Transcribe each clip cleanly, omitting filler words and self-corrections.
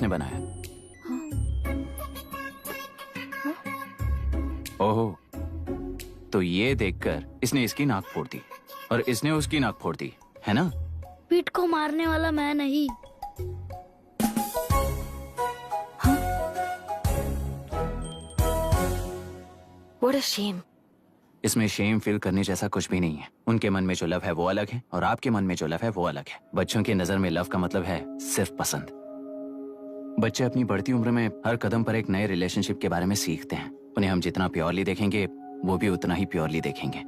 इसने बनाया। ओहो, तो ये देखकर इसने इसकी नाक फोड़ दी और इसने उसकी नाक फोड़ दी, है ना? पीठ को मारने वाला मैं नहीं। What a shame. इसमें शेम फील करने जैसा कुछ भी नहीं है। उनके मन में जो लव है वो अलग है और आपके मन में जो लव है वो अलग है। बच्चों की नजर में लव का मतलब है सिर्फ पसंद। बच्चे अपनी बढ़ती उम्र में हर कदम पर एक नए रिलेशनशिप के बारे में सीखते हैं। उन्हें हम जितना प्योरली देखेंगे वो भी उतना ही प्योरली देखेंगे।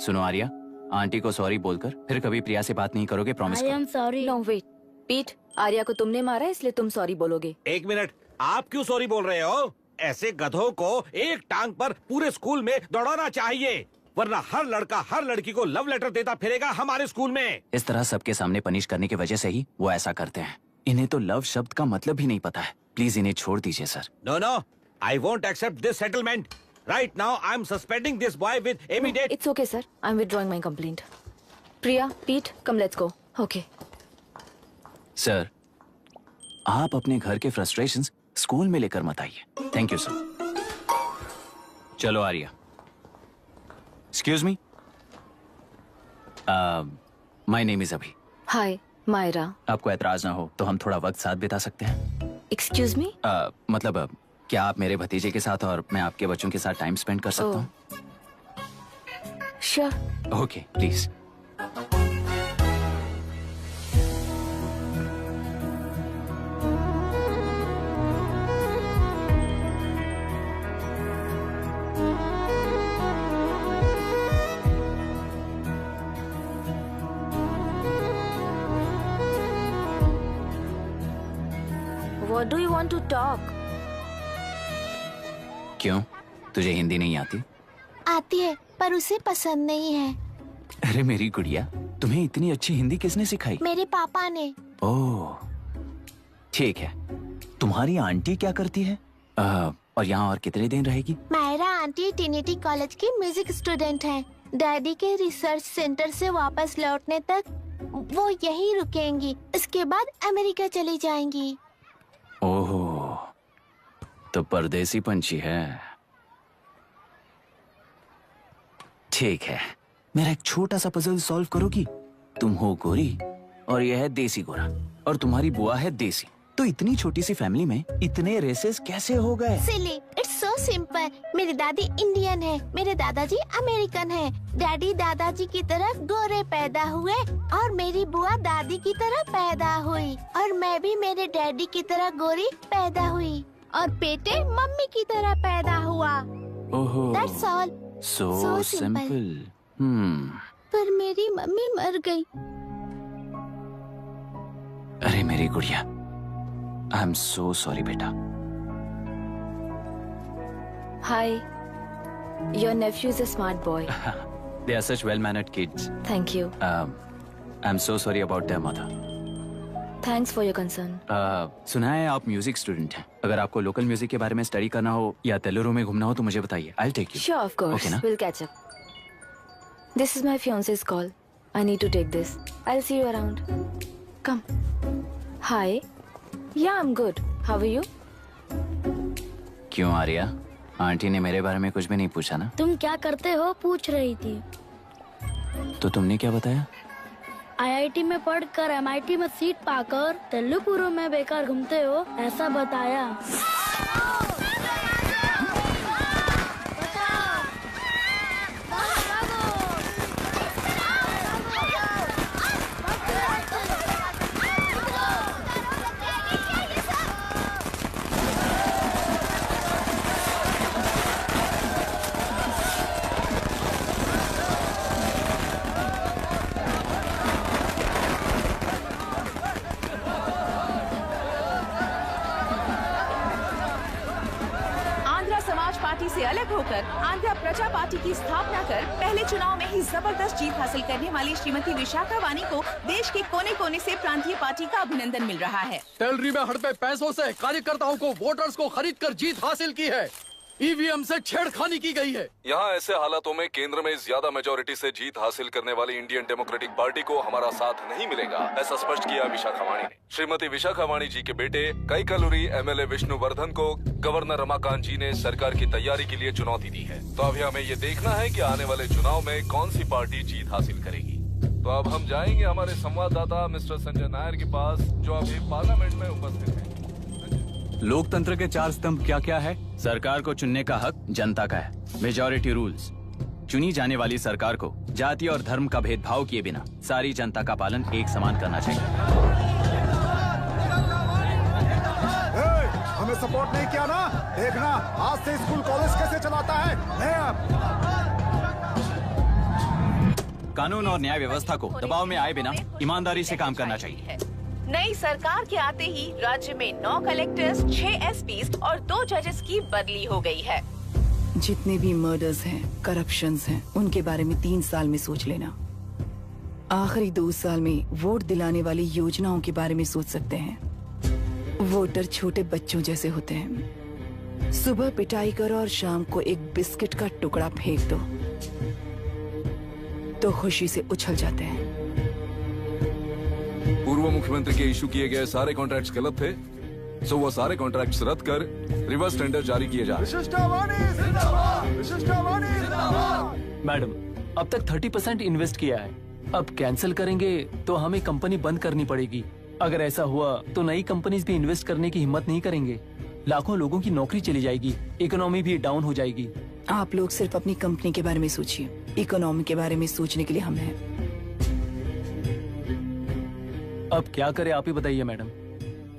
सुनो आर्या, आंटी को सॉरी बोलकर फिर कभी प्रिया से बात नहीं करोगे, promise I am sorry. No wait. पीट, आर्या को तुमने मारा इसलिए तुम सॉरी बोलोगे। एक मिनट, आप क्यों सॉरी बोल रहे हो? ऐसे गधों को एक टांग पर पूरे स्कूल में दौड़ाना चाहिए, वरना हर लड़का हर लड़की को लव लेटर देता फिरेगा हमारे स्कूल में। इस तरह सबके सामने पनिश करने की वजह से ही वो ऐसा करते हैं। इन्हें तो लव शब्द का मतलब भी नहीं पता है। प्लीज इन्हें छोड़ दीजिए sir. No no, I won't accept this settlement. Right now I am suspending this boy with immediate. It's okay sir. I'm withdrawing my complaint. Priya, Pete, come let's go. Okay. Sir, आप अपने घर के frustrations school में लेकर मत आइए। Thank you sir. चलो Arya. Excuse me, my name is Abhi. Hi, Myra. आपको एतराज ना हो तो हम थोड़ा वक्त साथ बिता सकते हैं? Excuse me? मतलब क्या आप मेरे भतीजे के साथ और मैं आपके बच्चों के साथ टाइम स्पेंड कर सकता हूँ? Sure. Okay, please. What do you want to talk? क्यों, तुझे हिंदी नहीं आती? आती है पर उसे पसंद नहीं है। अरे मेरी गुड़िया, तुम्हें इतनी अच्छी हिंदी किसने सिखाई? मेरे पापा ने। ओह, ठीक है। तुम्हारी आंटी क्या करती है? और यहाँ और कितने दिन रहेगी? मायरा आंटी ट्रिनिटी कॉलेज की म्यूजिक स्टूडेंट है। डैडी के रिसर्च सेंटर से वापस लौटने तक वो यहीं रुकेंगी। इसके बाद अमेरिका चली जाएंगी। ओह, तो परदेसी पंछी है। ठीक है, मेरा एक छोटा सा पजल सॉल्व करोगी? तुम हो गोरी और यह है देसी गोरा और तुम्हारी बुआ है देसी। तो इतनी छोटी सी फैमिली में इतने रेसेस कैसे हो गए? सिली, इट्स सो सिंपल। मेरी दादी इंडियन है, मेरे दादाजी अमेरिकन है। डैडी दादाजी की तरह गोरे पैदा हुए और मेरी बुआ दादी की तरह पैदा हुई और मैं भी मेरे डैडी की तरह गोरी पैदा हुई और बेटे मम्मी की तरह पैदा हुआ। ओहो, That's all. So So simple. Simple. पर मेरी मम्मी मर गई। अरे मेरी गुड़िया, आई एम सो सॉरी बेटा। Hi. Your nephew is a smart boy. They are such well-mannered kids. Thank you. I'm so sorry about their mother. Thanks for your concern. सुना है आप म्यूजिक स्टूडेंट हैं। अगर आपको लोकल म्यूजिक के बारे में स्टडी करना हो या तेलुरु में घूमना हो तो मुझे बताइए। I'll take you. Sure, of course. Okay ना? We'll catch up. This is my fiance's call. I need to take this. I'll see you around. Come. Hi. Yeah, I'm good. How are you? क्यों Arya, aunty ने मेरे बारे में कुछ भी नहीं पूछा ना? तुम क्या करते हो पूछ रही थी। तो तुमने क्या बताया? आईआईटी में पढ़कर एमआईटी में सीट पाकर तेलुगुरु में बेकार घूमते हो ऐसा बताया। से अलग होकर आंध्र प्रजा पार्टी की स्थापना कर पहले चुनाव में ही जबरदस्त जीत हासिल करने वाली श्रीमती विशाखा वानी को देश के कोने कोने से प्रांतीय पार्टी का अभिनंदन मिल रहा है। टेलरी में हड़पे पैसों से कार्यकर्ताओं को वोटर्स को खरीद कर जीत हासिल की है। ईवीएम से छेड़खानी की गई है। यहाँ ऐसे हालातों में केंद्र में ज्यादा मेजोरिटी से जीत हासिल करने वाली इंडियन डेमोक्रेटिक पार्टी को हमारा साथ नहीं मिलेगा, ऐसा स्पष्ट किया विशाखावाणी ने। श्रीमती विशाखावाणी जी के बेटे कैकलुरी एमएलए विष्णुवर्धन को गवर्नर रमाकांत जी ने सरकार की तैयारी के लिए चुनौती दी है। तो अभी हमें ये देखना है कि आने वाले चुनाव में कौन सी पार्टी जीत हासिल करेगी। तो अब हम जाएंगे हमारे संवाददाता मिस्टर संजय नायर के पास, जो अभी पार्लियामेंट में उपस्थित है। लोकतंत्र के 4 स्तंभ क्या क्या है? सरकार को चुनने का हक जनता का है, मेजॉरिटी रूल्स। चुनी जाने वाली सरकार को जाति और धर्म का भेदभाव किए बिना सारी जनता का पालन एक समान करना चाहिए। हमें सपोर्ट नहीं किया ना, देखना आज से स्कूल कॉलेज कैसे चलाता है। कानून और न्याय व्यवस्था को दबाव में आए बिना ईमानदारी से काम करना चाहिए। नई सरकार के आते ही राज्य में 9 कलेक्टर्स, 6 एसपीज और 2 जजेस की बदली हो गई है। जितने भी मर्डर्स हैं, करप्शंस हैं, उनके बारे में 3 साल में सोच लेना। आखिरी 2 साल में वोट दिलाने वाली योजनाओं के बारे में सोच सकते हैं। वोटर छोटे बच्चों जैसे होते हैं। सुबह पिटाई करो और शाम को एक बिस्किट का टुकड़ा फेंक दो तो खुशी से उछल जाते हैं। पूर्व मुख्यमंत्री के इशू किए गए सारे कॉन्ट्रैक्ट्स गलत थे, सो वो सारे कॉन्ट्रैक्ट्स रद्द कर रिवर्स टेंडर जारी किए जा रहे हैं। मैडम, अब तक 30% इन्वेस्ट किया है, अब कैंसिल करेंगे तो हमें कंपनी बंद करनी पड़ेगी। अगर ऐसा हुआ तो नई कंपनीज भी इन्वेस्ट करने की हिम्मत नहीं करेंगे। लाखों लोगों की नौकरी चली जाएगी, इकोनॉमी भी डाउन हो जाएगी। आप लोग सिर्फ अपनी कंपनी के बारे में सोचिए, इकोनॉमी के बारे में सोचने के लिए हम हैं। अब क्या करें आप ही बताइए मैडम।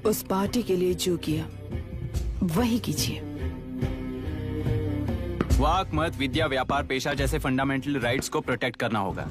उस पार्टी के लिए जो किया वही कीजिए। वाक, मत, विद्या, व्यापार, पेशा जैसे फंडामेंटल राइट्स को प्रोटेक्ट करना होगा।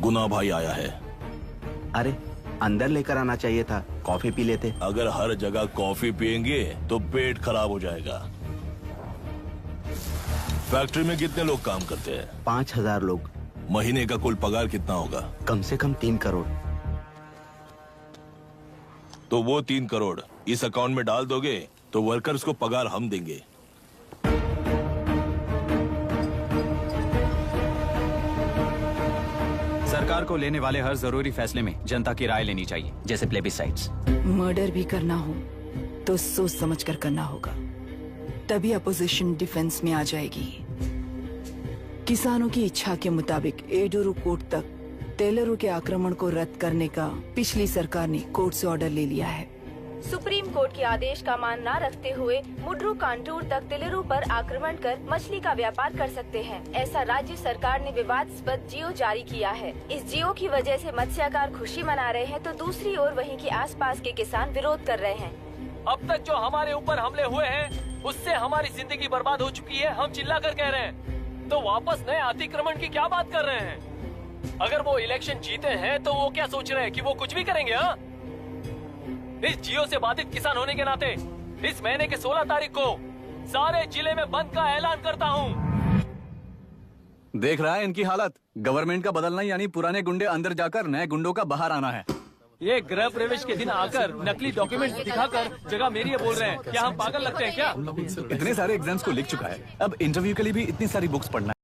गुना भाई आया है। अरे अंदर लेकर आना चाहिए था, कॉफी पी लेते। अगर हर जगह कॉफी पियेंगे तो पेट खराब हो जाएगा। फैक्ट्री में कितने लोग काम करते हैं? 5000 लोग। महीने का कुल पगार कितना होगा? कम से कम 3 करोड़। तो वो 3 करोड़ इस अकाउंट में डाल दोगे तो वर्कर्स को पगार हम देंगे। सरकार को लेने वाले हर जरूरी फैसले में जनता की राय लेनी चाहिए, जैसे प्लेबिसाइड्स। मर्डर भी करना हो तो सोच समझ कर करना होगा, तभी अपोजिशन डिफेंस में आ जाएगी। किसानों की इच्छा के मुताबिक एडोरू कोर्ट तक टेलरों के आक्रमण को रद्द करने का पिछली सरकार ने कोर्ट से ऑर्डर ले लिया है। सुप्रीम कोर्ट के आदेश का मान न रखते हुए मुड्रू कांटूर तक टेलरों पर आक्रमण कर मछली का व्यापार कर सकते हैं, ऐसा राज्य सरकार ने विवादास्पद जियो जारी किया है। इस जियो की वजह से मत्स्यकार खुशी मना रहे हैं तो दूसरी ओर वहीं के आसपास के किसान विरोध कर रहे हैं। अब तक जो हमारे ऊपर हमले हुए हैं उससे हमारी जिंदगी बर्बाद हो चुकी है, हम चिल्ला कर कह रहे हैं, तो वापस नए अतिक्रमण की क्या बात कर रहे हैं? अगर वो इलेक्शन जीते हैं तो वो क्या सोच रहे हैं कि वो कुछ भी करेंगे? हाँ, इस जियो से बाधित किसान होने के नाते इस महीने के 16 तारीख को सारे जिले में बंद का ऐलान करता हूँ। देख रहा है इनकी हालत। गवर्नमेंट का बदलना यानी पुराने गुंडे अंदर जाकर नए गुंडों का बाहर आना है। ये गृह प्रवेश के दिन आकर नकली डॉक्यूमेंट दिखाकर जगह मेरी है बोल रहे हैं। क्या हम पागल लगते हैं क्या? इतने सारे एग्जाम्स को लिख चुका है, अब इंटरव्यू के लिए भी इतनी सारी बुक्स पढ़ना है।